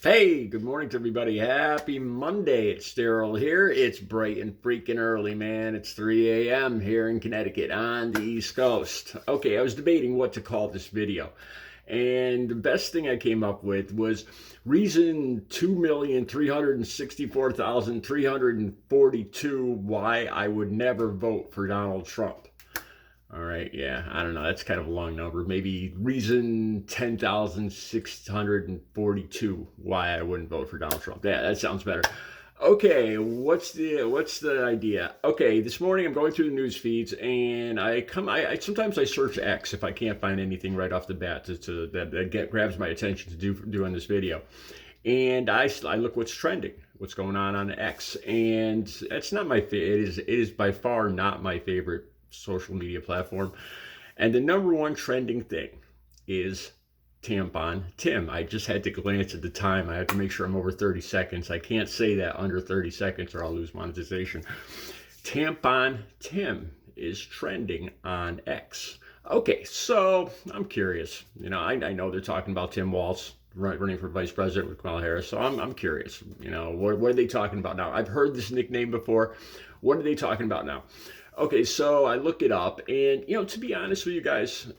Hey, good morning to everybody. Happy Monday. It's Daryl here. It's bright and freaking early, man. It's 3 a.m. here in Connecticut on the East Coast. Okay, I was debating what to call this video. And the best thing I came up with was reason 2,364,342 why I would never vote for Donald Trump. All right, yeah, I don't know. That's kind of a long number. Maybe reason 10,642 why I wouldn't vote for Donald Trump. Yeah, that sounds better. Okay, what's the idea? Okay, this morning I'm going through the news feeds and I sometimes I search X if I can't find anything right off the bat that grabs my attention to do on this video. And I look what's trending, what's going on X, and it's not my favorite. It is by far not my favorite social media platform. And the number one trending thing is Tampon Tim. I just had to glance at the time. I have to make sure I'm over 30 seconds. I can't say that under 30 seconds or I'll lose monetization. Tampon Tim is trending on X. Okay, so I'm curious. I know they're talking about Tim Walz running for vice president with Kamala Harris. So I'm curious. What are they talking about now? I've heard this nickname before. What are they talking about now? Okay, so I look it up, and to be honest with you guys,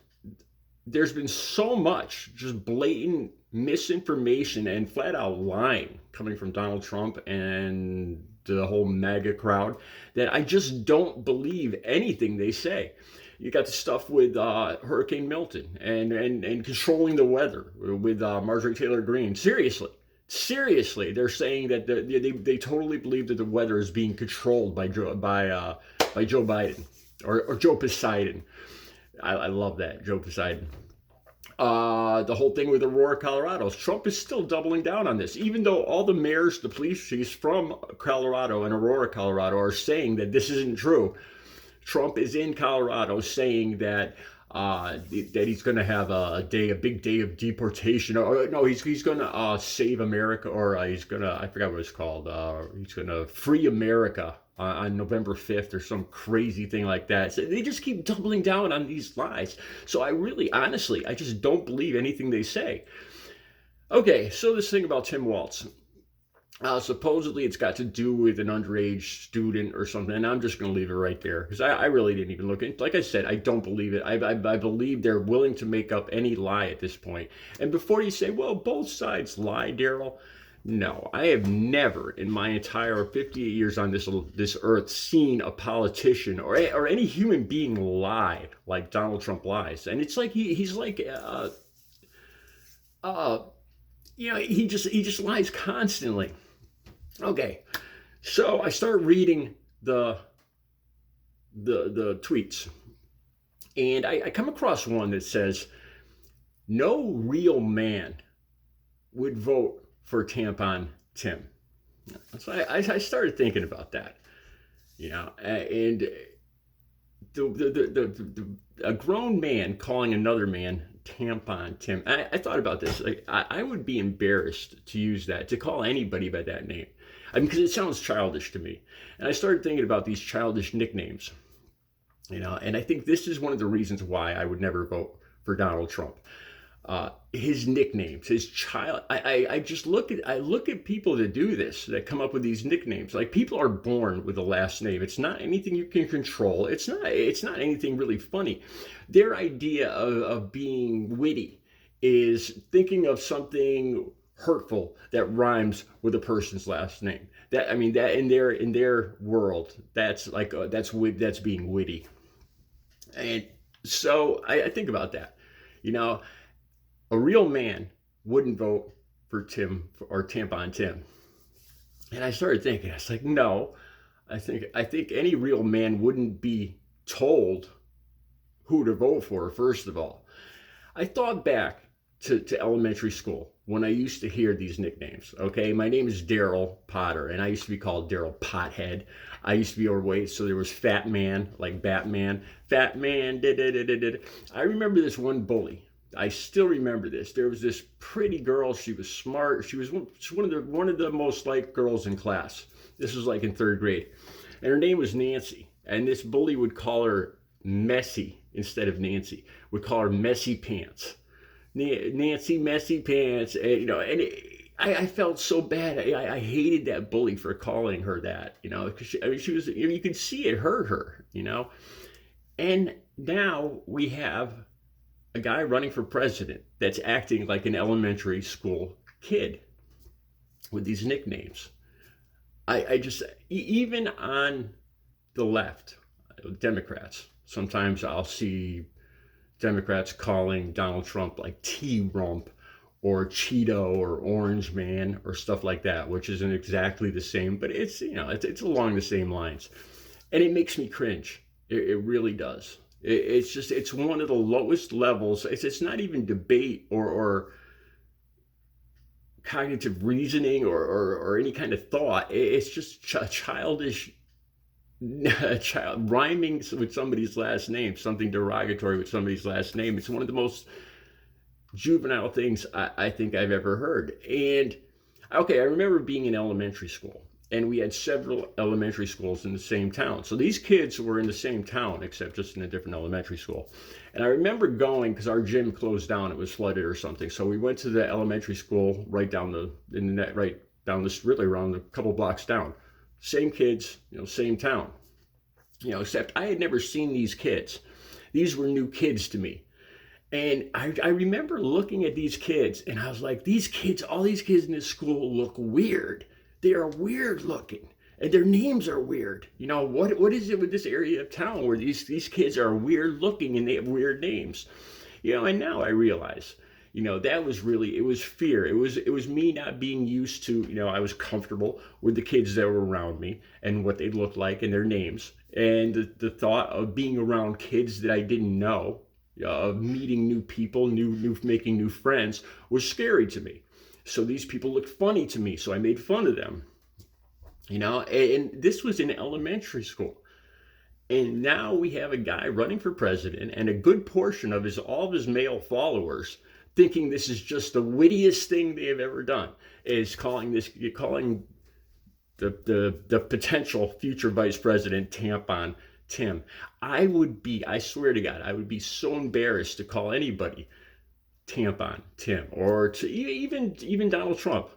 there's been so much just blatant misinformation and flat out lying coming from Donald Trump and the whole Maga crowd that I just don't believe anything they say. You got the stuff with Hurricane Milton and controlling the weather with Marjorie Taylor Greene. Seriously, they're saying that they totally believe that the weather is being controlled by Joe Biden or Joe Poseidon. I love that, Joe Poseidon. The whole thing with Aurora, Colorado. Trump is still doubling down on this, even though all the mayors, the police chiefs from Colorado and Aurora, Colorado, are saying that this isn't true. Trump is in Colorado saying that he's going to have a big day of deportation. Or no, he's going to save America, or he's going to, I forgot what it's called. He's going to free America on November 5th or some crazy thing like that. So they just keep doubling down on these lies. So honestly, I just don't believe anything they say. Okay, so this thing about Tim Walz. Supposedly it's got to do with an underage student or something, and I'm just going to leave it right there because I really didn't even look into it. Like I said, I don't believe it. I believe they're willing to make up any lie at this point. And before you say, well, both sides lie, Daryl, no, I have never in my entire 58 years on this earth seen a politician or any human being lie like Donald Trump lies. And it's like he's like he just lies constantly. Okay, so I start reading the tweets, and I come across one that says, "No real man would vote for Tampon Tim." So I started thinking about that, and a grown man calling another man Tampon Tim. I thought about this. Like, I would be embarrassed to use that, to call anybody by that name. Because it sounds childish to me. And I started thinking about these childish nicknames, and I think this is one of the reasons why I would never vote for Donald Trump. His nicknames, his child. I just look at people that do this, that come up with these nicknames. Like, people are born with a last name. It's not anything you can control. It's not anything really funny. Their idea of being witty is thinking of something hurtful that rhymes with a person's last name. That in their world, that's being witty. And so I think about that. A real man wouldn't vote for Tim or Tampon Tim. And I started thinking, I was like, no, I think any real man wouldn't be told who to vote for, first of all. I thought back to elementary school when I used to hear these nicknames. Okay, my name is Daryl Potter, and I used to be called Daryl Pothead. I used to be overweight, so there was Fat Man, like Batman. Fat Man, I remember this one bully. I still remember this. There was this pretty girl. She was smart. She was one of the most liked girls in class. This was like in third grade, and her name was Nancy. And this bully would call her Messy instead of Nancy. Would call her Messy Pants. Nancy Messy Pants. And I felt so bad. I hated that bully for calling her that, because she was, you could see it hurt her. And now we have a guy running for president that's acting like an elementary school kid with these nicknames. I just, even on the left, Democrats, sometimes I'll see Democrats calling Donald Trump like T-Rump or Cheeto or Orange Man or stuff like that, which isn't exactly the same, but it's along the same lines. And it makes me cringe. It really does. It's one of the lowest levels. It's not even debate or cognitive reasoning or any kind of thought. It's just childish child rhyming with somebody's last name, something derogatory with somebody's last name. It's one of the most juvenile things I think I've ever heard. And okay, I remember being in elementary school, and we had several elementary schools in the same town. So these kids were in the same town, except just in a different elementary school. And I remember going because our gym closed down; it was flooded or something. So we went to the elementary school right down this, really around a couple blocks down. Same kids, same town. Except I had never seen these kids. These were new kids to me. And I remember looking at these kids, and I was like, all these kids in this school look weird. They are weird looking, and their names are weird. What is it with this area of town where these kids are weird looking and they have weird names? And now I realize, that was really, it was fear. It was me not being used to, I was comfortable with the kids that were around me and what they looked like and their names. And the thought of being around kids that I didn't know, meeting new people, making new friends was scary to me. So these people looked funny to me, so I made fun of them. And this was in elementary school. And now we have a guy running for president, and a good portion of all of his male followers thinking this is just the wittiest thing they have ever done, is calling the potential future vice president Tampon Tim. I swear to God, I would be so embarrassed to call anybody Tampon Tim, or to even Donald Trump,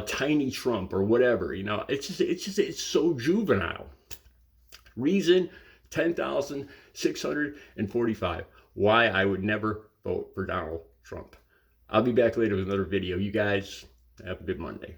Tiny Trump, or whatever. It's so juvenile. Reason 10,645 why I would never vote for Donald Trump. I'll be back later with another video. You guys have a good Monday.